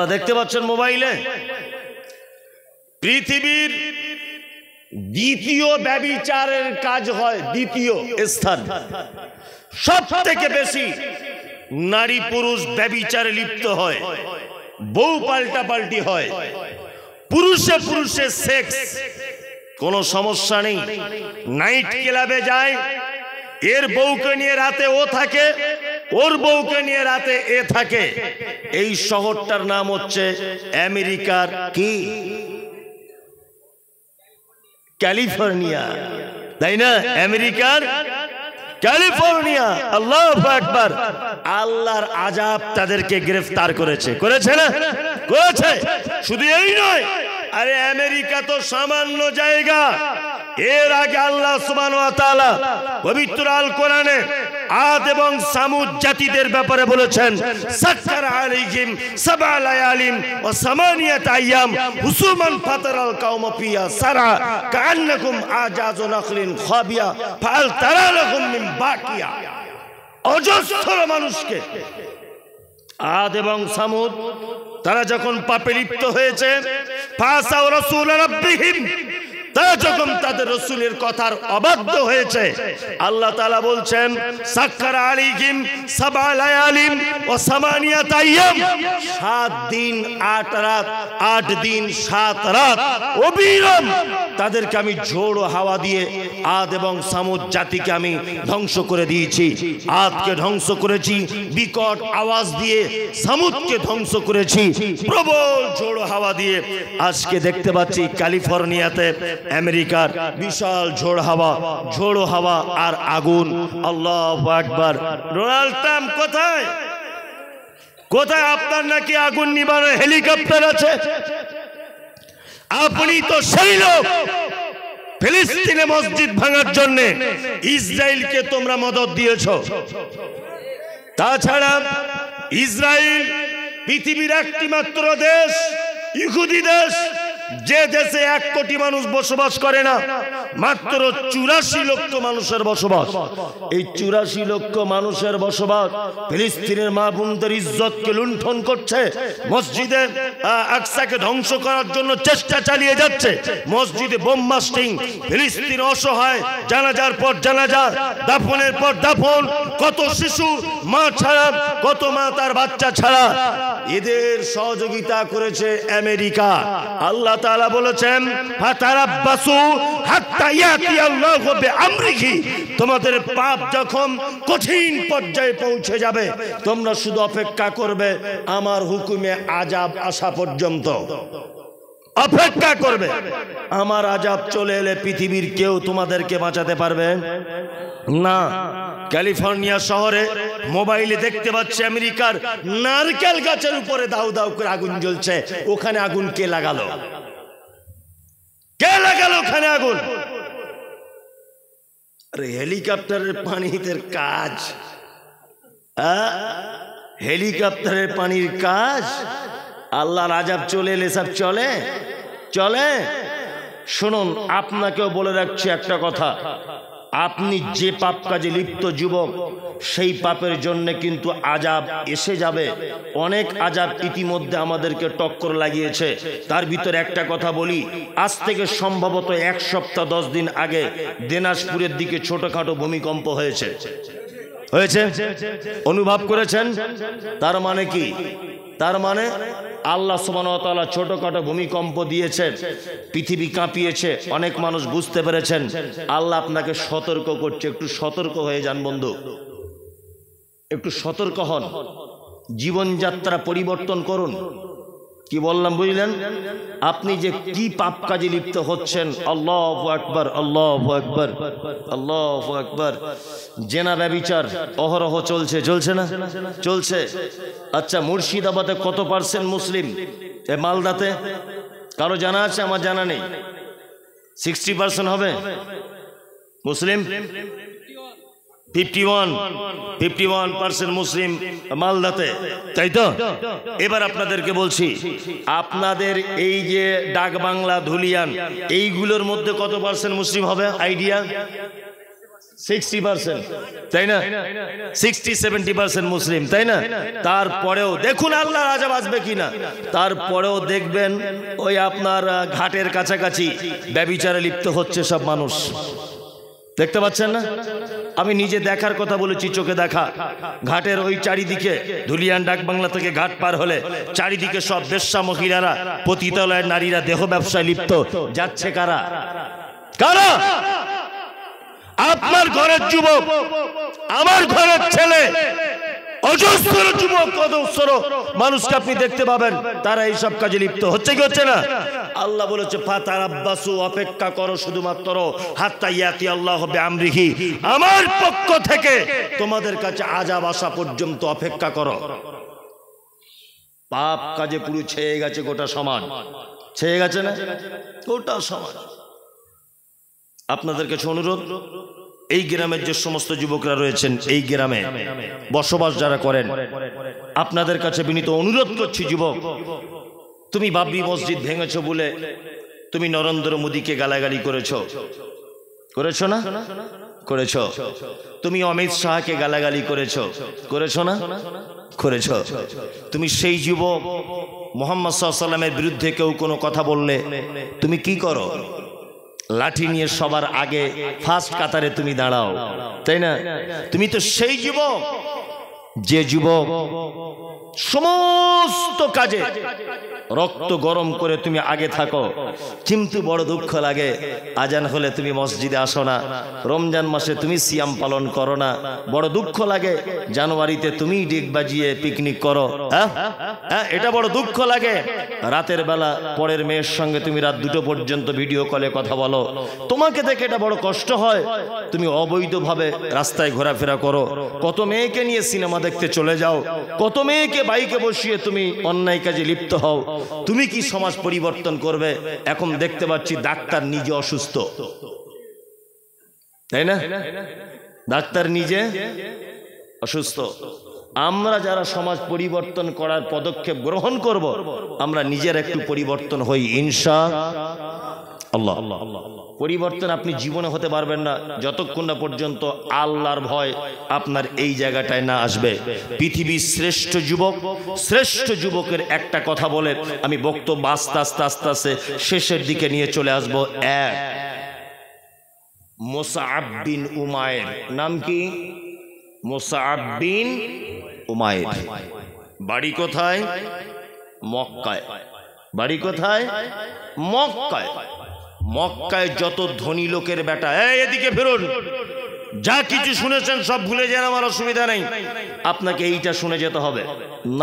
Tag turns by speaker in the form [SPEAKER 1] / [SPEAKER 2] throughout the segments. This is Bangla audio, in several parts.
[SPEAKER 1] আপনারা দেখতে পাচ্ছেন মোবাইলে পৃথিবীর দ্বিতীয় ব্যভিচারের কাজ হয়, দ্বিতীয় স্থান। সব থেকে বেশি নারী পুরুষ ব্যভিচারে লিপ্ত হয়, বউ পাল্টাপাল্টি হয়, পুরুষে পুরুষে সেক্স, কোনো সমস্যা নেই। নাইট ক্লাবে যায়, এর বউকে নিয়ে রাতে ও থাকে, ওর বউকে নিয়ে রাতে এ থাকে। এই শহরটার নাম হচ্ছে আমেরিকার কি ক্যালিফোর্নিয়া, তাই না? আমেরিকার ক্যালিফোর্নিয়া। আল্লাহু আকবার। আল্লাহর আযাব তাদেরকে গ্রেফতার করেছে, করেছে না? করেছে। শুধু এই নয়, আরে আমেরিকা তো সামান্য জায়গা। এর আগে আল্লাহ সুবহানাহু ওয়া তাআলা পবিত্র আল কোরআনে আদ এবং সামুদ জাতিদের ব্যাপারে বলেছেন, সাক্কার আলাইহিম সাবআ লায়ালিন ওয়া সামানিয়াত আইয়াম হুসুমান ফাতারাল কাওমা ফিয়া সারা কাআন্নাকুম আজাযু নাখলিন খাবিয়া ফাল তারা লাকুম মিন বাকিয়া। অজস্র মানুষকে আদ এবং সামুদ তারা যখন পাপে লিপ্ত হয়েছে, ফাসাউ রাসূল রাব্বিহিম, তারা যখন তাদের রাসূলের কথার অবাধ্য হয়েছে, আল্লাহ তাআলা বলছেন সাক্কার আলাইহিম সাবআ লায়ালিন ওয়া সামানিয়াত আইয়াম, 7 দিন 8 রাত, 8 দিন 7 রাত অবিরাম তাদেরকে আমি ঝোড়ো হাওয়া দিয়ে আদ এবং সামুদ জাতিকে আমি ধ্বংস করে দিয়েছি। আদকে ধ্বংস করেছি বিকট আওয়াজ দিয়ে, সামুদকে ধ্বংস করেছি প্রবল ঝোড়ো হাওয়া দিয়ে। আজকে দেখতে পাচ্ছি ক্যালিফোর্নিয়াতে আমেরিকার বিশাল ঝোড়ো হাওয়া আর আগুন। আল্লাহু আকবার। ডোনাল্ড ট্রাম্প কোথায়? কোথায় আপনার নাকি আগুন নিবানোর হেলিকপ্টার আছে? আপনি তো সেই লোক, ফিলিস্তিনে মসজিদ ভাঙার জন্য ইসরায়েলকে তোমরা মদদ দিয়েছো। তাছাড়া ইসরায়েল পৃথিবীর একটি মাত্র দেশ, ইহুদি দেশ, যে দেশে 1 কোটি মানুষ বসবাস করে না, মাত্র 84 লক্ষ মানুষের বসবাস। এই 84 লক্ষ মানুষের বসবাস ফিলিস্তিনের মা বোনদের ইজ্জতকে লুণ্ঠন করছে, মসজিদে আকসাকে ধ্বংস করার জন্য চেষ্টা চালিয়ে যাচ্ছে, মসজিদে বোম মাস্টিং, ফিলিস্তিন অসহায়, জানাজার পর জানাজা, দাফনের পর দাফন, কত শিশু মা ছাড়া, কত মা তার বাচ্চা ছাড়া, এদের সহযোগিতা করেছে আমেরিকা। আল্লাহ তাআলা বলেছেন ফাতারাব্বাসু হাত্তা ইয়াতি আল্লাহু বিআমরিহি, তোমাদের পাপ যখন কঠিন পর্যায়ে পৌঁছে যাবে তোমরা শুধু অপেক্ষা করবে আমার হুকুমে আযাব আসা পর্যন্ত। অপেক্ষা করবে, আমার আযাব চলে এলে পৃথিবীর কেউ তোমাদেরকে বাঁচাতে পারবে না। ক্যালিফোর্নিয়া শহরে মোবাইলে দেখতে পাচ্ছে আমেরিকার নারকেল গাছের উপরে দাউ দাউ করে আগুন জ্বলছে। ওখানে আগুন কে লাগালো? কে লাগালো ওখানে আগুন? আরে হেলিকপ্টারের পানিতে কাজ, হেলিকপ্টারের পানির কাজ। আল্লাহর আযাব চলে এলে সব চলে চলে। শুনুন, আপনাকেও বলে রাখছি একটা কথা, আপনি যে পাপ কাজে লিপ্ত যুবক, সেই পাপের জন্য কিন্তু আযাব এসে যাবে। অনেক আযাব ইতিমধ্যে আমাদেরকে টক্কর লাগিয়েছে। তার ভিতরে একটা কথা বলি, আজ থেকে সম্ভবত 1 সপ্তাহ 10 দিন আগে দিনাজপুরের দিকে ছোটখাটো ভূমিকম্প হয়েছে। অনুভব করেছেন? তার মানে কি? তার মানে আল্লাহ সুবহানাহু ওয়া তাআলা ছোটখাটো ভূমিকম্প দিয়েছেন, পৃথিবী কাঁপিয়েছে, অনেক মানুষ বুঝতে পেরেছেন। আল্লাহ আপনাকে সতর্ক করছে, একটু সতর্ক হয়ে যান বন্ধু, একটু সতর্ক হন, জীবনযাত্রা পরিবর্তন করুন। কি বললাম বুঝলেন? আপনি যে কি পাপ কাজে লিপ্ত হচ্ছেন। আল্লাহু আকবার, আল্লাহু আকবার, আল্লাহু আকবার। জেনা ব্যভিচার অহরহ চলছে, চলছে না? চলছে। আচ্ছা, মুর্শিদাবাদে কত % মুসলিম? এ মালদাতে কারো জানা আছে? আমার জানা নেই। 60% হবে মুসলিম। 51% মুসলিম মালদাতে, তাই তো? এবার আপনাদেরকে বলছি, আপনাদের এই যে ডাক বাংলা, ধুলিয়ান, এইগুলোর মধ্যে কত % মুসলিম হবে? আইডিয়া 60%, তাই না? 60-70% মুসলিম, তাই না? তারপরেও দেখুন আল্লাহর আযাব আসবে কিনা। তারপরেও দেখবেন ওই আপনার ঘাটের কাছাকাছি ব্যভিচারে লিপ্ত হচ্ছে সব মানুষ, দেখতে পাচ্ছেন না? আমি নিজে দেখার কথা বলেছি, চোখে দেখা। ঘাটের ওই চারিদিকে ধুলিয়ান ডাক বাংলা থেকে ঘাট পার হলে চারিদিকে সব বেশ্যা মহিলারা, পতিতালয়ের নারীরা দেহ ব্যবসায় লিপ্ত। যাচ্ছে কারা? কারা? আপনার ঘরের যুবক, আমার ঘরের ছেলে, অজস্র যুবক, অজস্র মানুষকে আপনি দেখতে পাবেন তারা এইসব কাজে লিপ্ত হচ্ছে কি হচ্ছে না? আল্লাহ বলেছে ফাতারাব্বাসু, অপেক্ষা করো শুধুমাত্র হাত্তা ইয়াতি আল্লাহু বিআমরিহি, আমার পক্ষ থেকে তোমাদের কাছে আযাব আসা পর্যন্ত অপেক্ষা করো। পাপ কাজে পুরো ছেয়ে গেছে গোটা সমাজ, ছেয়ে গেছে না গোটা সমাজ। আপনাদের কাছে অনুরোধ, এই গ্রামের যে সমস্ত যুবকরা রয়েছেন, এই গ্রামে বসবাস যারা করেন, আপনাদের কাছে বিনীত অনুরোধ করছি, যুবক, তুমি বাবরি মসজিদ ভেঙেছো বলে তুমি নরেন্দ্র মোদীকে গালাগালি করেছো, করেছো না? করেছো। তুমি অমিত শাহকে গালাগালি করেছো, করেছো না? করেছো। তুমি সেই যুবক, মুহাম্মদ সাল্লাল্লাহু আলাইহি ওয়াসাল্লামের বিরুদ্ধে কেউ কোনো কথা বললে তুমি কি করো? লাঠি নিয়ে সবার আগে ফার্স্ট কাতারে তুমি দাঁড়াও, তাই না? তুমি তো সেই যুবক যে যুবক সমস্ত কাজে রক্ত গরম করে তুমি আগে থাকো, কিন্তু বড় দুঃখ লাগে আজান হলে তুমি মসজিদে আসো না, রমজান মাসে তুমি সিয়াম পালন করো না, বড় দুঃখ লাগে জানুয়ারিতে তুমি ডেক বাজিয়ে পিকনিক করো, হ্যাঁ এটা বড় দুঃখ লাগে। রাতের বেলা পরের মেয়ের সঙ্গে তুমি রাত 2টো পর্যন্ত ভিডিও কলে কথা বলো, তোমাকে দেখে এটা বড় কষ্ট হয়। তুমি অবৈধভাবে রাস্তায় ঘোরাফেরা করো, কত মেয়েকে নিয়ে সিনেমা দেখতে চলে যাও, কত মেয়েকে বাইকে বসিয়ে তুমি অন্যায় কাজে লিপ্ত হও। তুমি কি সমাজ পরিবর্তন করবে? এখন দেখতে পাচ্ছি ডাক্তার নিজে অসুস্থ, তাই না? ডাক্তার নিজে অসুস্থ। আমরা যারা সমাজ পরিবর্তন করার পদক্ষেপ গ্রহণ করব, আমরা নিজের একটু পরিবর্তন হই ইনশাআল্লাহ। পরিবর্তন আপনি জীবনে হতে পারবেন না যতক্ষণ না পর্যন্ত আল্লাহর ভয় আপনার এই জায়গাটায় না আসবে। পৃথিবীর শ্রেষ্ঠ যুবক, শ্রেষ্ঠ যুবকের একটা কথা বলে আমি বক্তব্য আস্তে আস্তে আস্তে আস্তে শেষের দিকে নিয়ে চলে আসব। এক, মুসআব বিন উমাইর। নাম কি? মুসআব বিন উমাইর। বাড়ি কোথায়? মক্কায়। বাড়ি কোথায়? মক্কায়। মক্কায় যত ধনী লোকের বেটা, এদিকে ফেরুন, যা কিছু শুনেছেন সব ভুলে যান, আমার অসুবিধা নেই, আপনাকে এইটা শুনে যেতে হবে।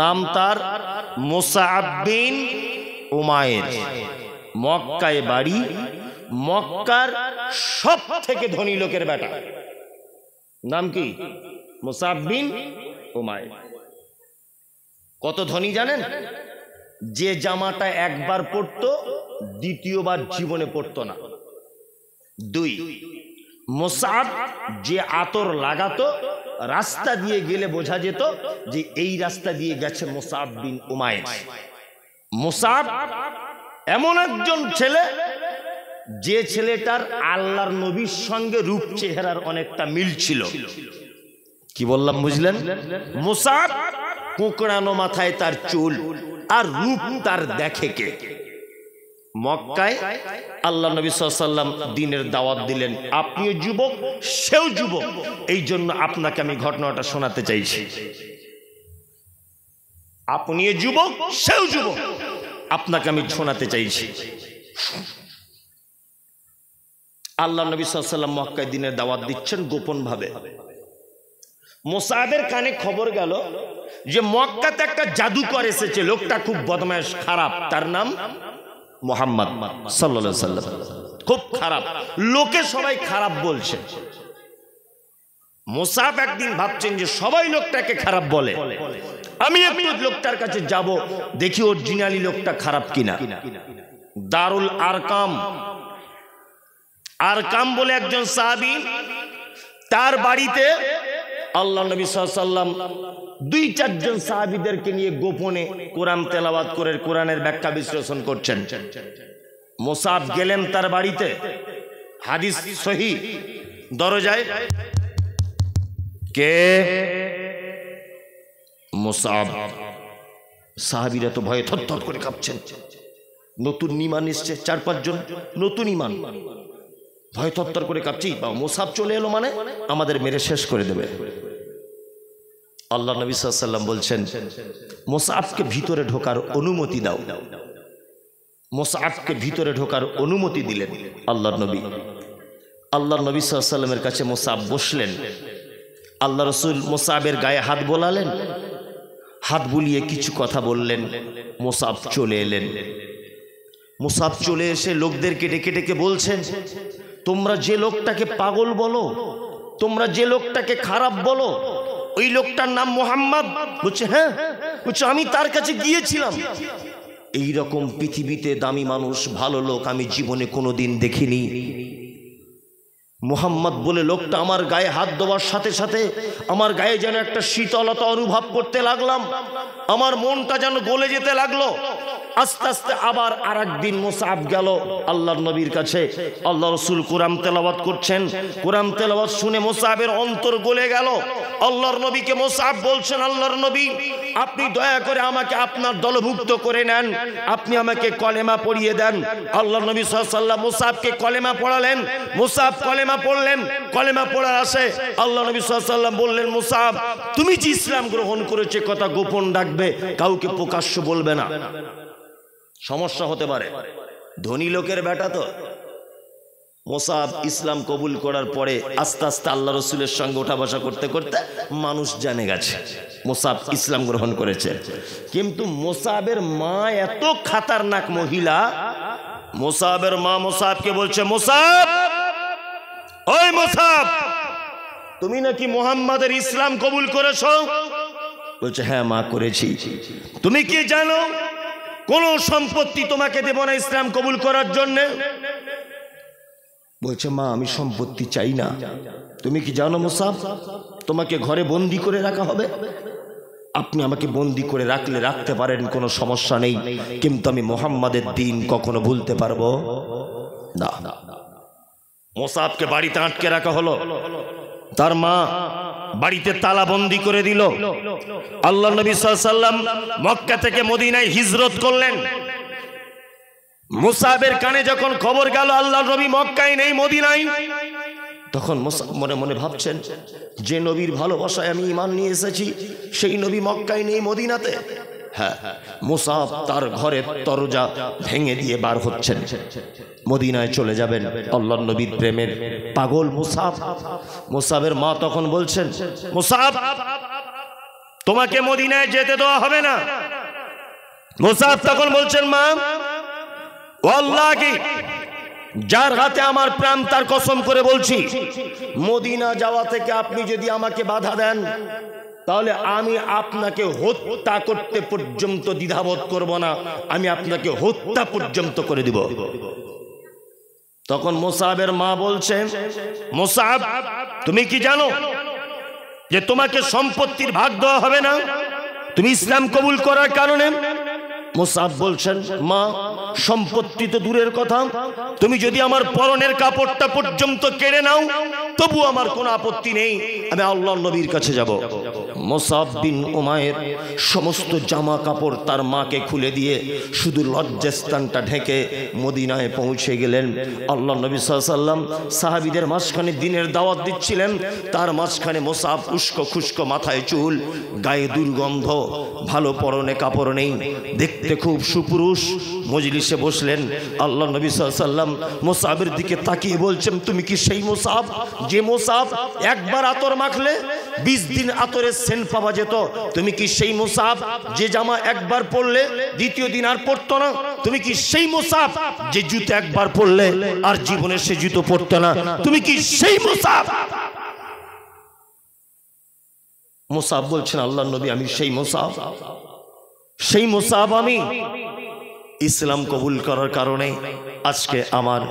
[SPEAKER 1] নাম তার মুসআব বিন উমাইর, মক্কায় বাড়ি, মক্কার সব থেকে ধনী লোকের বেটা। নাম কি? মুসআব বিন উমাইর। কত ধনী জানেন? যে জামাটা একবার পরতো দ্বিতীয়বার জীবনে পরতো না। দুই, মুসআব যে আতর লাগাতো রাস্তা দিয়ে গেলে বোঝা যেত যে এই রাস্তা দিয়ে গেছে মুসআব বিন উমাইর। মুসআব এমন একজন ছেলে যে ছেলেটার আল্লাহর নবীর সঙ্গে রূপ চেহারার অনেকটা মিল ছিল। কি বললাম বুঝলেন? মুসআব কোঁকড়ানো মাথায় তার চুল, আর রূপ তার দেখে কে। মক্কায় আল্লাহ নবী সাল্লাল্লাহু আলাইহি ওয়াসাল্লাম দ্বীনের দাওয়াত দিলেন। আপনিও যুবক, সেও যুবক, এই জন্য আপনাকে আমি ঘটনাটা শোনাতে চাইছি। আপনিও যুবক, সেও যুবক, আপনাকে আমি শোনাতে চাইছি। আল্লাহ নবী সাল্লাল্লাহু আলাইহি ওয়াসাল্লাম মক্কায় দ্বীনের দাওয়াত দিচ্ছেন গোপন ভাবে। মুসআবের কানে খবর গেল যে মক্কাতে একটা জাদুকর এসেছে, লোকটা খুব বদমাশ, খারাপ, তার নাম মুহাম্মদ সাল্লাল্লাহু আলাইহি ওয়াসাল্লাম। খুব খারাপ, লোকে সবাই খারাপ বলছে। মুসআব একদিন ভাবছেন যে সবাই লোকটাকে খারাপ বলে, আমি একটু লোকটার কাছে যাব, দেখি অরিজিনালি লোকটা খারাপ কিনা। দারুল আরকাম, আরকাম বলে একজন সাহাবী, তার বাড়িতে আল্লাহ নবী সাল্লাল্লাহু আলাইহি ওয়াসাল্লাম 2-4 জন সাহাবীদেরকে নিয়ে গোপনে কোরআন তেলাওয়াত করে কোরআনের ব্যাখ্যা বিশ্লেষণ করছেন। মুসআব গেলেন তার বাড়িতে, হাদিস সহিহ, দরজায় কে? মুসআব। সাহাবীরা তো ভয়ে থরথর করে কাঁপছেন। নতুন ঈমান এসছে, 4-5 জন নতুন ঈমান, ভয় থরথর করে কাঁপছি। বা মুসআব চলে এলো মানে আমাদের মেরে শেষ করে দেবে। আল্লাহ নবী সাল্লাল্লাহু আলাইহি ওয়াসাল্লাম বলছেন, মুসআবকে ভিতরে ঢোকার অনুমতি দাও। মুসআবকে ভিতরে ঢোকার অনুমতি দিলেন আল্লাহর নবী। আল্লাহর নবী সাল্লাল্লাহু আলাইহি ওয়াসাল্লামের কাছে মুসআব বসলেন। আল্লাহ রাসূল মুসআবের গায়ে হাত বোলালেন, হাত বুলিয়ে কিছু কথা বললেন। মুসআব চলে এলেন। মুসআব চলে এসে লোকদেরকে ডেকে ডেকে বলছেন, তোমরা যে লোকটাকে পাগল বলো, তোমরা যে লোকটাকে খারাপ বলো, ওই লোকটার নাম মুহাম্মদ। বলছে হ্যাঁ। বলছে আমি তার কাছে গিয়েছিলাম। এই রকম পৃথিবীতে দামি মানুষ, ভালো লোক আমি জীবনে কোনোদিন দেখিনি। মুহাম্মদ বলে লোকটা আমার গায়ে হাত দেওয়ার সাথে সাথে আমার গায়ে যেন একটা শীতলতা অনুভব করতে লাগলাম, আমার মনটা যেন গলে যেতে লাগলো। আস্তে আস্তে আবার আরেকদিন মুসআব গেল আল্লাহর নবীর কাছে। আল্লাহ রাসূল কোরআন তেলাওয়াত করছেন। কোরআন তেলাওয়াত শুনে মুসআবের অন্তর গলে গেল। আল্লাহর নবীকে মুসআব বলছেন, আল্লাহর নবী আপনি দয়া করে আমাকে আপনার দলভুক্ত করে নেন, আপনি আমাকে কলেমা পড়িয়ে দেন। আল্লাহর নবী সাল্লাল্লাহু আলাইহি ওয়াসাল্লাম মুসআবকে কলেমা পড়ালেন। মুসআব কলেমা পড়লেন। কলেমা পড়ার আসে আল্লাহ নবী সাল্লাল্লাহু আলাইহি ওয়াসাল্লাম বললেন, মুসআব তুমি যে ইসলাম গ্রহণ করেছে কথা গোপন রাখবে, কাউকে প্রকাশ্য বলবে না, সমস্যা হতে পারে। ধনী লোকের বেটা তো। মুসআব ইসলাম কবুল করার পরে আস্তে আস্তে আল্লাহ রাসূলের সঙ্গে ওঠা বসা করতে করতে মানুষ জেনে গেছে মুসআব ইসলাম গ্রহণ করেছে। কিন্তু মুসআবের মা এত খতরনাক মহিলা, মুসআবের মা মুসআবকে বলছে, মুসআব ওই মুসআব তুমি নাকি মুহাম্মাদের ইসলাম কবুল করেছো? বলছে হ্যাঁ মা করেছি। তুমি কি জানো কোন সম্পত্তি তোমাকে দেব না ইসলাম কবুল করার জন্য? বলছে মা আমি সম্পত্তি চাই না। তুমি কি জানো মুসআব তোমাকে ঘরে বন্দি করে রাখা হবে? আপনি আমাকে বন্দি করে রাখলে রাখতে পারেন, কোনো সমস্যা নেই, কিন্তু আমি মুহাম্মাদের দ্বীন কখনো ভুলতে পারবো না। মুসআবকে বাড়িতে আটকে রাখা হলো। তার মা বাড়িতে তালা বন্দি করে দিল। আল্লাহ নবী সাল্লাল্লাহু আলাইহি ওয়াসাল্লাম মক্কা থেকে মদিনায় হিজরত করলেন। মুসআবের কানে যখন খবর গেল আল্লাহ নবী মক্কায় নেই, মদিনায়, তখন মুসআব মনে মনে ভাবছেন, যে নবীর ভালোবাসায় আমি ঈমান নিয়ে এসেছি সেই নবী মক্কায় নেই, মদিনাতে। হ্যাঁ, মুসআব তার ঘরের দরজা ভেঙে দিয়ে বার হচ্ছেন, মদিনায় চলে যাবেন। আল্লাহর নবীর প্রেমের পাগল মুসআব। মুসআবের মা তখন বলছেন, মুসআব তোমাকে মদিনায় যেতে দেওয়া হবে না। মুসআব তখন বলছেন, মা আল্লাহকে যার হাতে আমার প্রাণ তার কসম করে বলছি, মদিনা যাওয়া থেকে আপনি যদি আমাকে বাধা দেন তাহলে আমি আপনাকে হত্যা করতে পর্যন্ত দ্বিধাবোধ করব না, আমি আপনাকে হত্যা পর্যন্ত করে দিব। তখন মুসআবের মা বলছে, মুসআব তুমি কি জানো যে তোমাকে সম্পত্তির ভাগ দেওয়া হবে না তুমি ইসলাম কবুল করার কারণে? মুসআব বলছেন, মা সম্পত্তি তো দূরের কথা, তুমি যদি আমার পরনের কাপড়টা পর্যন্ত কেড়ে নাও তবু আমার কোনো আপত্তি নেই, আমি আল্লাহর নবীর কাছে যাব। মুসআব বিন উমাইর সমস্ত জামা কাপড় তার মাকে খুলে দিয়ে শুধু লজ্জাস্থানটা ঢেকে মদিনায় পৌঁছে গেলেন। আল্লাহর নবী সাল্লাল্লাহু আলাইহি ওয়াসাল্লাম সাহাবীদের মাঝখানে দ্বীনের দাওয়াত দিচ্ছিলেন, তার মাঝখানে মুসআব উস্কো খুস্কো, মাথায় চুল, গায়ে দুর্গন্ধ, ভালো পরনে কাপড় নেই, দেখতে খুব সুপুরুষ। মজলিসে বসলেন। আল্লাহর নবী সাল্লাল্লাহু আলাইহি ওয়াসাল্লাম মুসআবের দিকে তাকিয়ে বলছেন, তুমি কি সেই মুসআব যে মুসআব একবার আতর মাখলে 20 দিন আতরের সেন্ট পাওয়া যেত? তুমি কি সেই মুসআব যে জামা একবার পরলে দ্বিতীয় দিন আর পরতো না? তুমি কি সেই মুসআব যে জুতো একবার পরলে আর জীবনে সে জুতো পরতো না? তুমি কি সেই মুসআব? মুসআব বলছেন, আল্লাহর নবী আমি সেই মুসআব, সেই মুসআব আমি। ইসলাম কবুল করার কারণে আজকে আমার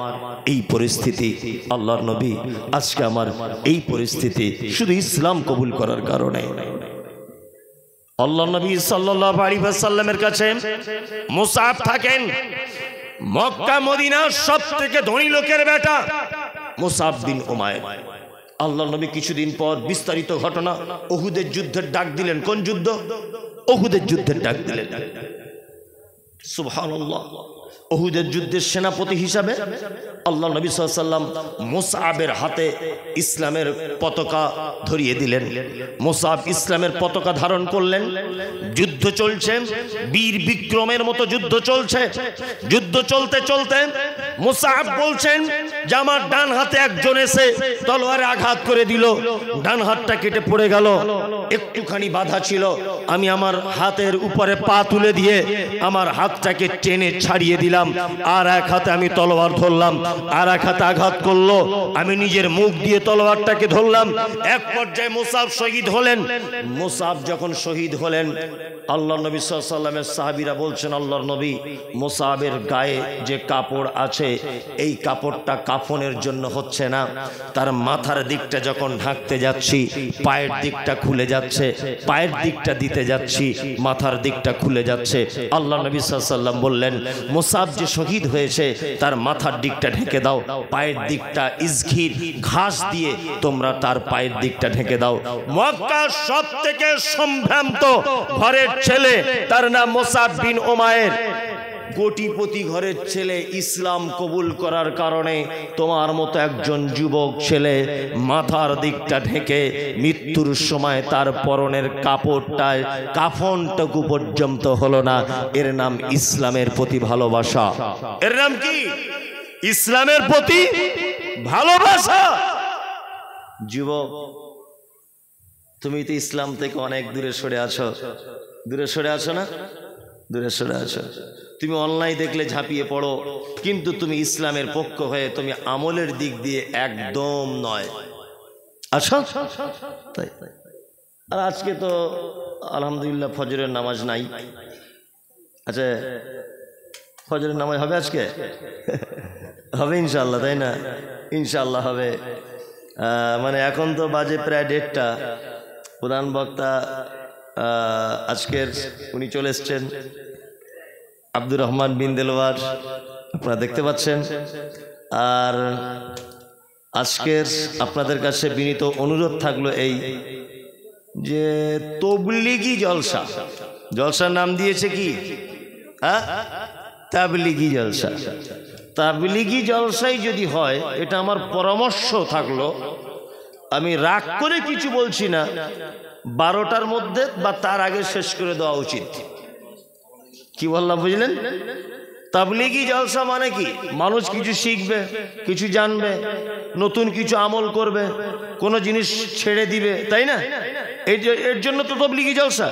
[SPEAKER 1] এই পরিস্থিতি। আল্লাহর নবী আজকে আমার এই পরিস্থিতি শুধু ইসলাম কবুল করার কারণে। আল্লাহর নবী সাল্লাল্লাহু আলাইহি ওয়াসাল্লামের কাছে মুসআব থাকেন। মক্কা মদিনার সবথেকে ধনী লোকের বেটা মুসআব বিন উমাইর। আল্লাহ নবী কিছুদিন পর বিস্তারিত ঘটনা, উহুদের যুদ্ধের ডাক দিলেন। কোন যুদ্ধ? উহুদের যুদ্ধের ডাক দিলেন। সুবহানাল্লাহ। উহুদের যুদ্ধের সেনাপতি হিসাবে আল্লাহ নবী সাল্লাল্লাহু আলাইহি ওয়াসাল্লাম মুসআবের হাতে ইসলামের পতাকা ধরিয়ে দিলেন। মুসআব ইসলামের পতাকা ধারণ করলেন। যুদ্ধ চলছে, বীর বিক্রমের মতো যুদ্ধ চলছে। যুদ্ধ চলতে চলতে মুসআব বলছেন যে আমার ডান হাতে একজন এসে তলোয়ারে আঘাত করে দিল, ডান হাতটা কেটে পড়ে গেল। একটুখানি বাধা ছিল, আমি আমার হাতের উপরে পা তুলে দিয়ে আমার হাতটাকে টেনে ছাড়িয়ে দিলাম। আর এক হাতে আমি তলোয়ার ধরলাম, আর এক হাতে আঘাত করলো, আমি নিজের মুখ দিয়ে তলোয়ারটাকে ধরলাম। এক পর্যায়ে মুসআব শহীদ হলেন। মুসআব যখন শহীদ হলেন, আল্লাহ নবী সাল্লাল্লাহু আলাইহি ওয়াসাল্লামের সাহাবীরা বলছেন, আল্লাহর নবী, মুসআবের গায়ে যে কাপড় আছে এই কাপড়টা কাফনের জন্য হচ্ছে না। তার মাথার দিকটা যখন ঢাকতে যাচ্ছি পায়ের দিকটা খুলে যাচ্ছে, পায়ের দিকটা দিতে যাচ্ছি মাথার দিকটা খুলে যাচ্ছে। আল্লাহ নবী সাল্লাল্লাহু আলাইহি ওয়াসাল্লাম বললেন, মুসআব যে শহীদ হয়েছে তার মাথার দিকটা ঢেকে দাও, পায়ের দিকটা ইজঘির ঘাস দিয়ে তোমরা তার পায়ের দিকটা ঢেকে দাও। মক্কার সবথেকে সম্ভ্রান্ত ঘরের ছেলে, তার নাম মুসআব বিন উমাইর। কোটিপতি ঘরের ছেলে, ইসলাম কবুল করার কারণে তোমার মতো একজন যুবক ছেলে মাথার দিকটা ঢেকে মৃত্যুর সময় তার পরনের কাপড়টায় কাফনটুকু পর্যন্ত হলো না। এর নাম ইসলামের প্রতি ভালোবাসা। এর নাম কি? ইসলামের প্রতি ভালোবাসা। যুবক, তুমি তো ইসলাম থেকে অনেক দূরে সরে আছো। দূরে সরে আছো না? দূরে সরে আছো। তুমি অন্যায় দেখলে ঝাঁপিয়ে পড়ো, কিন্তু তুমি ইসলামের পক্ষ হয়ে তুমি আমলের দিক দিয়ে একদম নয়। আচ্ছা, তাই। আর আজকে তো আলহামদুলিল্লাহ ফজরের নামাজ নাই। আচ্ছা, ফজরের নামাজ হবে আজকে? হবে ইনশাআল্লাহ, তাই না? ইনশাআল্লাহ হবে। মানে এখন তো বাজে প্রায় 1:30। প্রধান বক্তা আজকের উনি চলে এসছেন, আব্দুর রহমান বিন দেলোয়ার, আপনারা দেখতে পাচ্ছেন। আর আজকের আপনাদের কাছে বিনীত অনুরোধ থাকলো এই যে তবলিগি জলসা, জলসার নাম দিয়েছে কি? তাবলিগি জলসা। তাবলিগি জলসাই যদি হয়, এটা আমার পরামর্শ থাকলো, আমি রাগ করে কিছু বলছি না, 12টার মধ্যে বা তার আগে শেষ করে দেওয়া উচিত। কি বললাম বুঝলেন? তাবলিগি জলসা মানে কি? মানুষ কিছু শিখবে, কিছু জানবে, নতুন কিছু আমল করবে, কোনো জিনিস ছেড়ে দিবে, তাই না? এর জন্য তো তাবলিগি জলসা।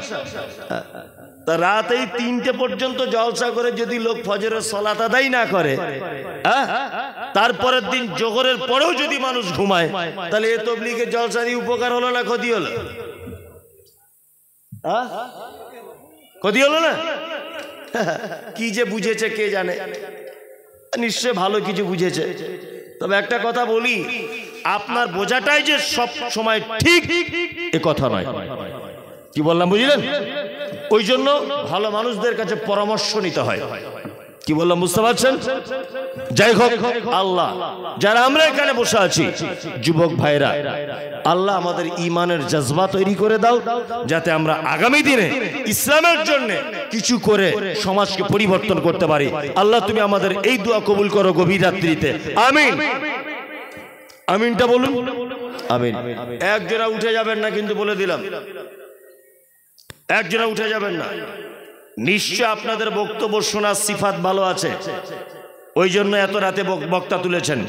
[SPEAKER 1] তা রাত এই 3টে পর্যন্ত জলসা করে যদি লোক ফজরের সালাত আদায় না করে, তারপরের দিন জোহরের পরেও যদি মানুষ ঘুমায়, তাহলে এ তাবলিগের জলসা দিয়ে উপকার হলো না ক্ষতি হলো? ক্ষতি হলো না? কি যে বুঝেছে কে জানে, নিশ্চয় ভালো কিছু বুঝেছে। তবে একটা কথা বলি, আপনার বোঝাটাই যে সব সময় ঠিক এ কথা নয়। কি বললাম বুঝলেন? ওই জন্য ভালো মানুষদের কাছে পরামর্শ নিতে হয়। কি বললাম বুঝতে পারছেন? যাই হোক, আল্লাহ, যারা আমরা এখানে বসে আছি যুবক ভাইরা, আল্লাহ আমাদের ঈমানের জজবা তৈরি করে দাও, যাতে আমরা আগামী দিনে ইসলামের জন্য কিছু করে সমাজকে পরিবর্তন করতে পারি। আল্লাহ তুমি আমাদের এই দোয়া কবুল করো গভীর রাত্রিতে, আমিন। আমিনটা বলুন, আমিন। একজনা উঠে যাবেন না কিন্তু, বলে দিলাম, একজনা উঠে যাবেন না। নিশ্চয় আপনাদের বক্তব্য শোনার সিফাত ভালো আছে, ওই জন্য এত রাতে বক্তা তুলেছেন।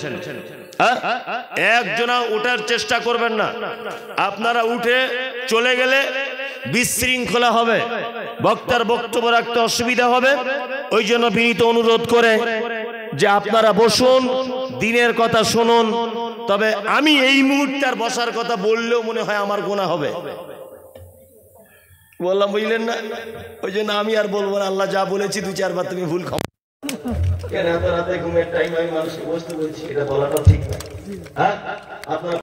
[SPEAKER 1] একজনা উঠার চেষ্টা করবেন না। আপনারা উঠে চলে গেলে বিশৃঙ্খলা হবে, বক্তার বক্তব্য রাখতে অসুবিধা হবে। ওই জন্য বিনীত অনুরোধ করে যে আপনারা বসুন, দিনের কথা শুনুন। তবে আমি এই মুহূর্তে আর বসার কথা বললেও মনে হয় আমার গুনাহ হবে। বললাম বুঝলেন না? ওই জন্য আমি আর বলবো না। আল্লাহ যা বলেছি 2-4 বার তুমি ভুল খাও। কেন এত রাতে ঘুমের টাইম আমি মানুষকে বসতে বলছি, এটা বলাটা ঠিক না। আপনার